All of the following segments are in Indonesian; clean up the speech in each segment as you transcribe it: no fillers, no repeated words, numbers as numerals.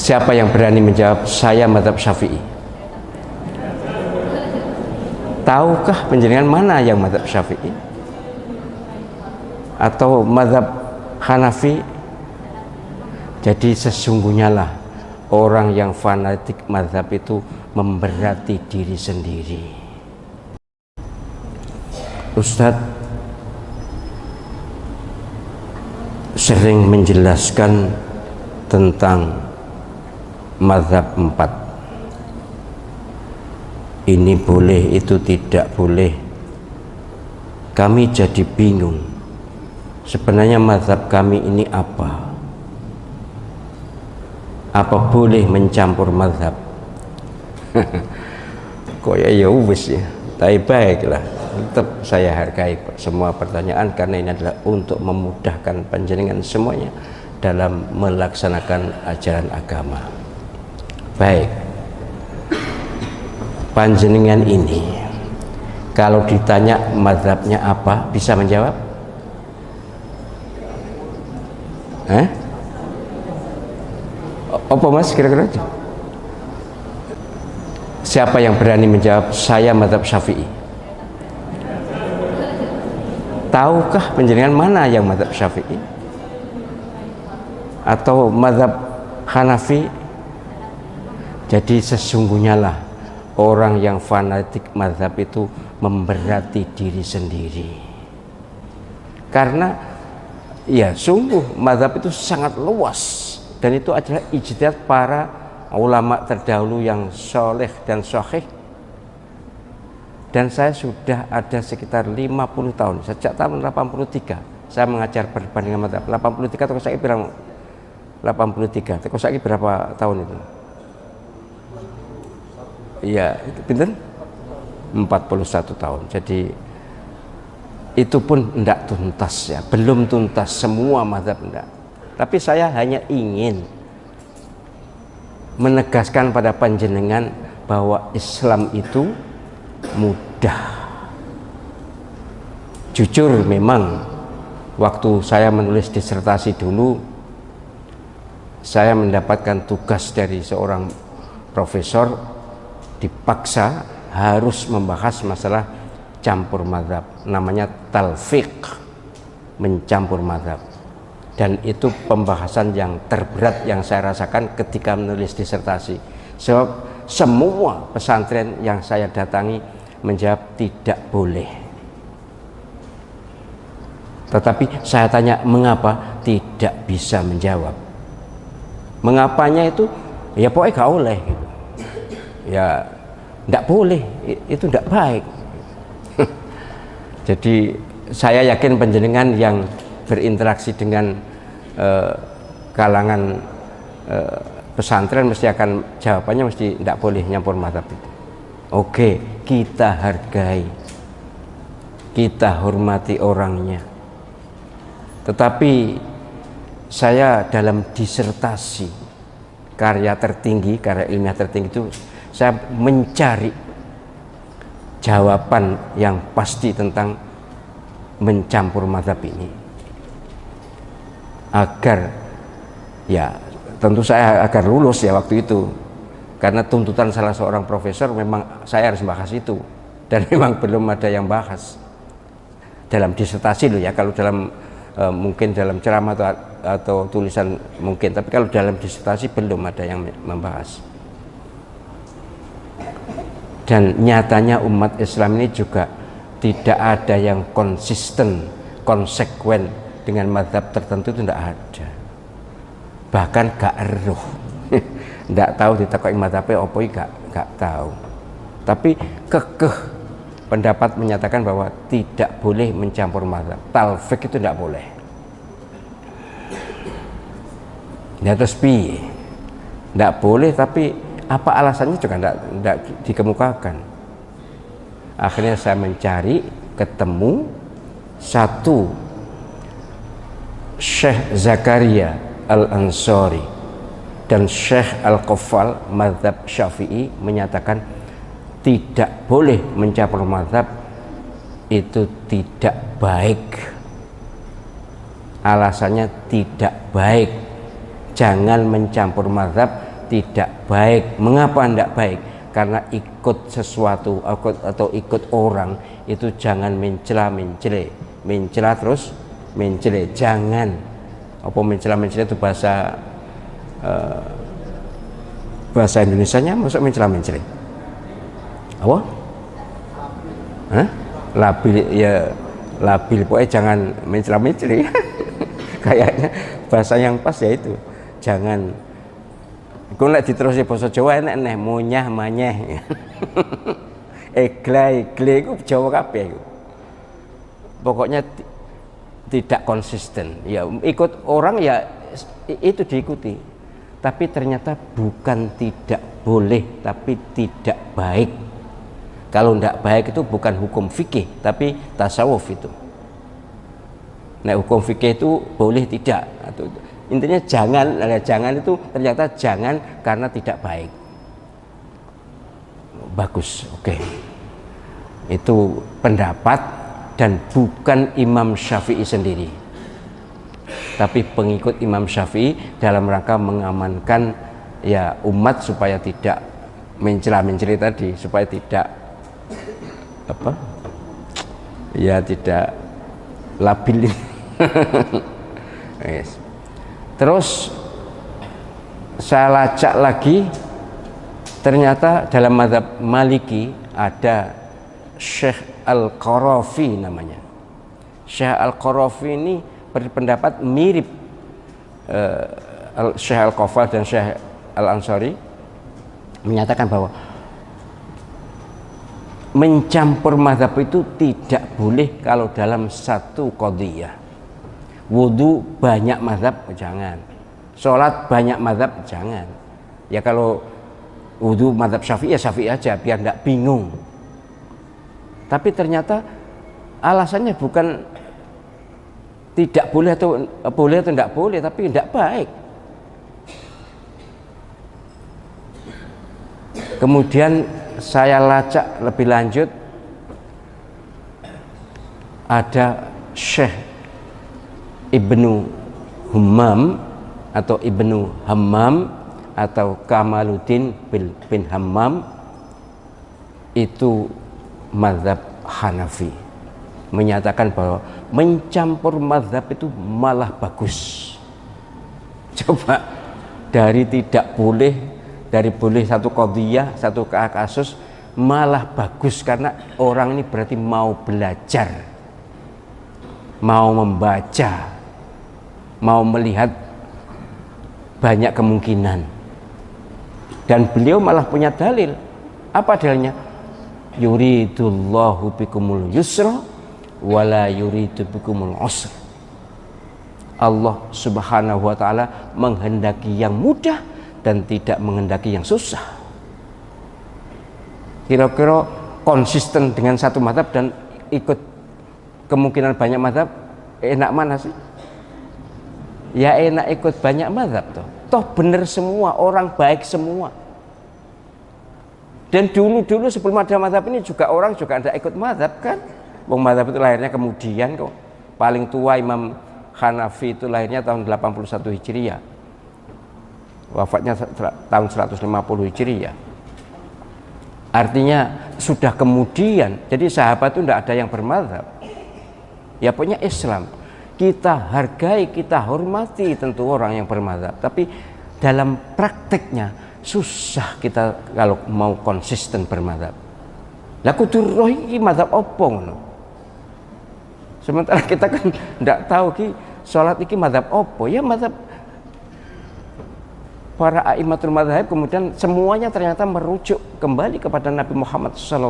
Siapa yang berani menjawab saya mazhab Syafi'i? Tahukah penjenengan mana yang mazhab Syafi'i atau mazhab Hanafi? Jadi sesungguhnya lah orang yang fanatik mazhab itu memberati diri sendiri. Ustadz sering menjelaskan tentang mazhab 4. Ini boleh, itu tidak boleh. Kami jadi bingung. Sebenarnya mazhab kami ini apa? Apa boleh mencampur mazhab? Kok ya wis ya. Tapi baiklah, tetap saya hargai semua pertanyaan karena ini adalah untuk memudahkan panjenengan semuanya dalam melaksanakan ajaran agama. Baik, panjenengan ini kalau ditanya mazhabnya apa bisa menjawab? Apa mas kira-kira? Siapa yang berani menjawab saya mazhab Syafi'i? Tahukah penjenengan mana yang mazhab Syafi'i atau mazhab Hanafi? Jadi sesungguhnya lah orang yang fanatik mazhab itu memberati diri sendiri. Karena ya sungguh mazhab itu sangat luas dan itu adalah ijtihad para ulama terdahulu yang soleh dan sahih. Dan saya sudah ada sekitar 50 tahun, sejak tahun 83 saya mengajar perbandingan mazhab. 83 atau saya bilang 83, terus saya berapa tahun itu? Iya, pinten? 41 tahun. Jadi itu pun tidak tuntas ya, belum tuntas semua mazhab enggak. Tapi saya hanya ingin menegaskan pada panjenengan bahwa Islam itu mudah. Jujur memang waktu saya menulis disertasi dulu, saya mendapatkan tugas dari seorang profesor, dipaksa harus membahas masalah campur mazhab, namanya talfiq, mencampur mazhab. Dan itu pembahasan yang terberat yang saya rasakan ketika menulis disertasi, sebab semua pesantren yang saya datangi menjawab tidak boleh. Tetapi saya tanya mengapa, tidak bisa menjawab. Mengapanya itu ya pokoknya gak oleh gitu. Ya tidak boleh, itu tidak baik. Jadi saya yakin panjenengan yang berinteraksi dengan kalangan pesantren mesti akan jawabannya mesti tidak boleh nyampur mazhab itu. Oke, kita hargai, kita hormati orangnya. Tetapi saya dalam disertasi karya tertinggi, karya ilmiah tertinggi itu saya mencari jawaban yang pasti tentang mencampur mazhab ini, agar ya tentu saya agar lulus ya waktu itu, karena tuntutan salah seorang profesor memang saya harus bahas itu, dan memang belum ada yang bahas dalam disertasi loh ya. Kalau dalam mungkin dalam ceramah atau tulisan mungkin, tapi kalau dalam disertasi belum ada yang membahas. Dan nyatanya umat Islam ini juga tidak ada yang konsisten, konsekuen dengan mazhab tertentu, itu tidak ada. Bahkan gak eruh, tidak tahu ditakoi mazhabnya apa, gak tahu. Tapi kekeh pendapat menyatakan bahwa tidak boleh mencampur mazhab. Talfiq itu tidak boleh. Ya terus piye? Tidak boleh, tapi apa alasannya juga tidak dikemukakan. Akhirnya saya mencari, ketemu satu Syekh Zakaria Al-Ansari dan Syekh Al-Qaffal mazhab Syafi'i menyatakan tidak boleh mencampur mazhab, itu tidak baik. Alasannya tidak baik, jangan mencampur mazhab tidak baik. Mengapa tidak baik? Karena ikut sesuatu atau ikut orang itu jangan mencela terus mencela, jangan. Apa mencela itu bahasa Indonesianya masuk mencela apa? Hah? Labil pokoknya jangan mencela kayaknya bahasa yang pas ya itu, jangan. Iku nek diterusi basa Jawa enek munyah manyeh. Egle iku Jawa kabeh iku. Pokoknya tidak konsisten. Ya ikut orang ya itu diikuti. Tapi ternyata bukan tidak boleh, tapi tidak baik. Kalau tidak baik itu bukan hukum fikih, tapi tasawuf itu. Nah, hukum fikih itu boleh tidak. Intinya jangan itu ternyata jangan karena tidak baik. Bagus, oke. Itu pendapat dan bukan Imam Syafi'i sendiri, tapi pengikut Imam Syafi'i dalam rangka mengamankan ya umat supaya tidak mencela tadi, supaya tidak tidak labil. Yes. Terus saya lacak lagi, ternyata dalam mazhab Maliki ada Syekh Al-Qarafi namanya. Syekh Al-Qarafi ini berpendapat mirip Syekh Al-Qafal dan Syekh Al-Ansari, menyatakan bahwa mencampur mazhab itu tidak boleh kalau dalam satu qadhiyah. Wudu banyak mazhab jangan, sholat banyak mazhab jangan. Ya kalau wudu mazhab Syafi'i ya Syafi'i aja biar tidak bingung. Tapi ternyata alasannya bukan tidak boleh atau tidak boleh, tapi tidak baik. Kemudian saya lacak lebih lanjut, ada Syekh Ibnu Hammam atau Ibnu Hammam atau Kamaluddin bin Hammam, itu mazhab Hanafi, menyatakan bahwa mencampur mazhab itu malah bagus. Coba dari tidak boleh, dari boleh satu qadhiyah, satu kasus malah bagus karena orang ini berarti mau belajar, mau membaca, mau melihat banyak kemungkinan. Dan beliau malah punya dalil. Apa dalilnya? Yuridullahu bikumul yusra wala yuridu bikumul usra. Allah Subhanahu wa taala menghendaki yang mudah dan tidak menghendaki yang susah. Kira-kira konsisten dengan satu mazhab dan ikut kemungkinan banyak mazhab, enak mana sih? Ya enak ikut banyak mazhab toh bener semua, orang baik semua. Dan dulu sebelum ada mazhab ini juga orang juga ada ikut mazhab kan. Wong mazhab itu lahirnya kemudian kok. Paling tua Imam Hanafi itu lahirnya tahun 81 Hijriah. Wafatnya tahun 150 Hijriah. Artinya sudah kemudian. Jadi sahabat itu tidak ada yang bermazhab. Ya punya Islam. Kita hargai, kita hormati tentu orang yang bermazhab, tapi dalam prakteknya susah kita kalau mau konsisten bermazhab. Lah kudu roh iki mazhab opo ngono. Sementara kita kan tidak tahu ki salat iki mazhab opo, ya mazhab para a'immatul mazhab, kemudian semuanya ternyata merujuk kembali kepada Nabi Muhammad SAW.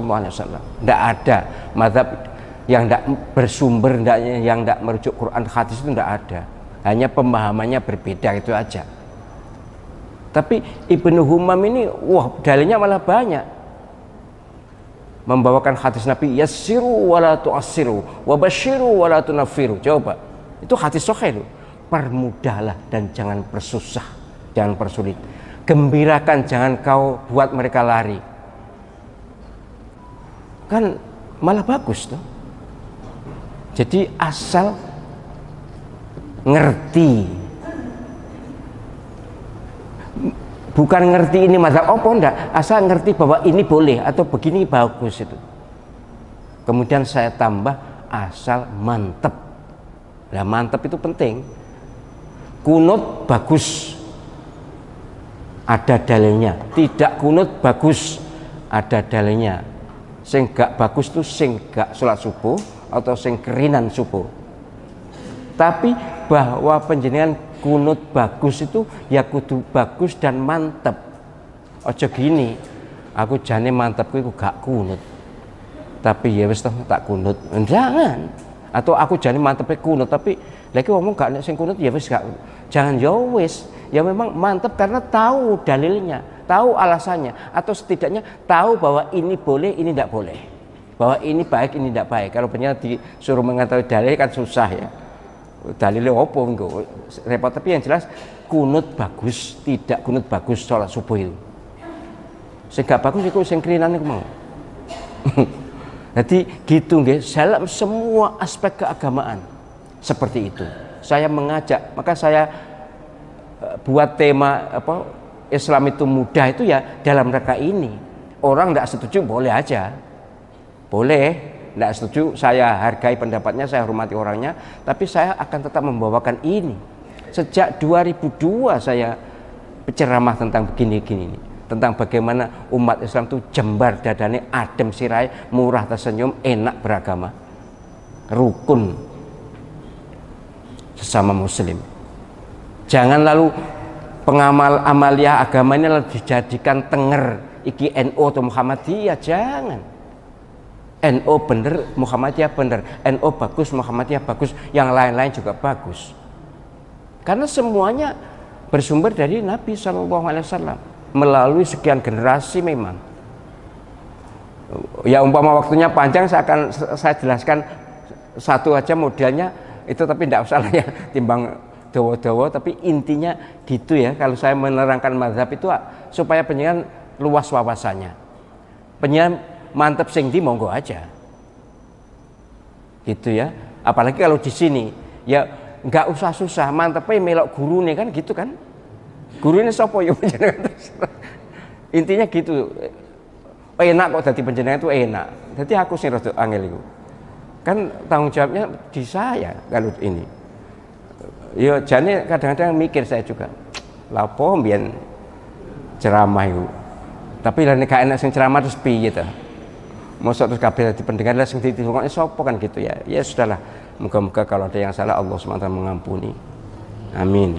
Tidak ada mazhab yang tidak bersumber, yang tidak merujuk Quran hadis, itu tidak ada. Hanya pemahamannya berbeda, itu aja. Tapi Ibnu Hammam ini wah dalilnya malah banyak, membawakan hadis Nabi, yassiru wala tu'assiru wa basyiru wala tunaffiru. Coba itu hadis sahih loh. Permudahlah dan jangan persusah, jangan persulit. Gembirakan, jangan kau buat mereka lari. Kan malah bagus tuh. Jadi asal ngerti Bukan ngerti ini mazhab apa ndak, asal ngerti bahwa ini boleh atau begini bagus itu. Kemudian saya tambah asal mantep. Nah, mantep itu penting. Kunut bagus, ada dalilnya. Tidak kunut bagus, ada dalilnya. Sing gak bagus tuh sing gak sholat subuh atau sing kerinan subuh. Tapi bahwa penjenengan kunut bagus itu ya kudu bagus dan mantep. Ojo gini, aku jane mantepku iku gak kunut. Tapi ya wis tak kunut. Jangan. Atau aku jane mantepnya kunut tapi lagi ngomong gak nek sing kunut ya wis gak. Jangan ya wis. Ya memang mantep karena tahu dalilnya, tahu alasannya, atau setidaknya tahu bahwa ini boleh, ini tidak boleh, bahwa ini baik, ini tidak baik. Kalau benar disuruh mengetahui dalil kan susah ya. Dalilnya apa enggak repot, tapi yang jelas kunut bagus, tidak kunut bagus sholat subuh itu. Sing gak bagus itu sing kerinan iku mau. Jadi gitu nggih, dalam semua aspek keagamaan seperti itu. Saya mengajak, maka saya buat tema apa Islam itu mudah itu ya dalam rangka ini. Orang tidak setuju boleh aja, boleh tidak setuju, saya hargai pendapatnya, saya hormati orangnya, tapi saya akan tetap membawakan ini. Sejak 2002 saya berceramah tentang begini-gini, tentang bagaimana umat Islam itu jembar dadane, adem sirai, murah tersenyum, enak beragama, rukun sesama muslim. Jangan lalu pengamal amalia agama ini lalu dijadikan tenger iki NU atau Muhammadiyah, jangan. NU bener, Muhammadiyah bener, NU bagus, Muhammadiyah bagus, yang lain-lain juga bagus. Karena semuanya bersumber dari Nabi SAW melalui sekian generasi memang. Ya umpama waktunya panjang saya jelaskan satu aja modelnya itu, tapi tidak usah lah ya timbang dawa-dawa, tapi intinya gitu ya. Kalau saya menerangkan mazhab itu supaya penjenengan luas wawasannya, penjenengan mantep sing di monggo aja gitu ya. Apalagi kalau di sini ya nggak usah susah, mantepnya melok guru nih kan gitu kan, guru ini sopo ya penjenengan. Intinya gitu, enak kok jadi penjenengan itu enak. Jadi aku sih rada angel itu kan, tanggung jawabnya di saya kalau ini. Ya jane kadang-kadang mikir saya juga, lapo mbiyen ceramah itu. Tapi lah nek enak sing ceramah terus piye ta? Mosok terus kabeh dadi pendengar lah sing ditungokne sapa kan gitu ya. Ya sudahlah. Moga-moga kalau ada yang salah Allah SWT mengampuni. Amin.